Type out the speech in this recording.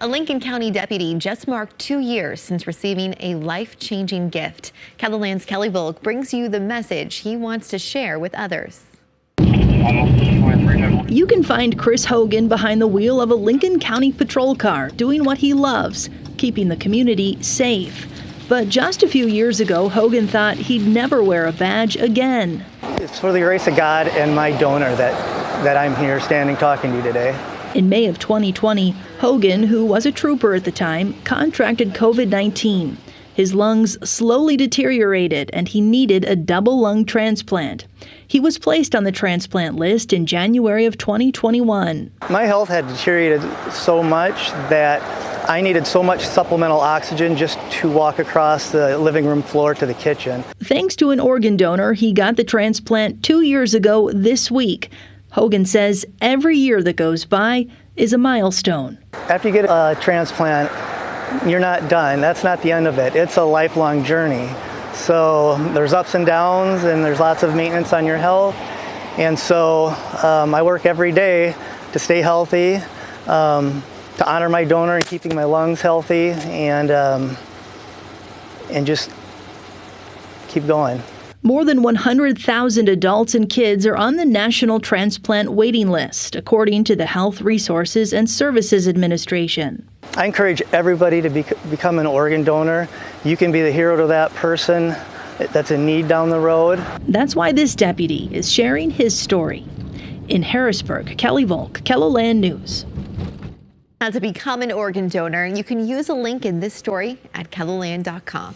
A Lincoln County deputy just marked 2 years since receiving a life-changing gift. KELOLAND's Kelly Volk brings you the message he wants to share with others. You can find Chris Hogan behind the wheel of a Lincoln County patrol car doing what he loves, keeping the community safe. But just a few years ago, Hogan thought he'd never wear a badge again. It's for the grace of God and my donor that I'm here standing talking to you today. In May of 2020, Hogan, who was a trooper at the time, contracted COVID-19. His lungs slowly deteriorated and he needed a double lung transplant. He was placed on the transplant list in January of 2021. My health had deteriorated so much that I needed so much supplemental oxygen just to walk across the living room floor to the kitchen. Thanks to an organ donor, he got the transplant 2 years ago this week. Hogan says every year that goes by is a milestone. After you get a transplant, you're not done. That's not the end of it. It's a lifelong journey. So there's ups and downs and there's lots of maintenance on your health. And so I work every day to stay healthy, to honor my donor and keeping my lungs healthy and just keep going. More than 100,000 adults and kids are on the National Transplant Waiting List, according to the Health Resources and Services Administration. I encourage everybody to become an organ donor. You can be the hero to that person that's in need down the road. That's why this deputy is sharing his story. In Harrisburg, Kelly Volk, KELOLAND News. Now, to become an organ donor, you can use a link in this story at KELOLAND.com.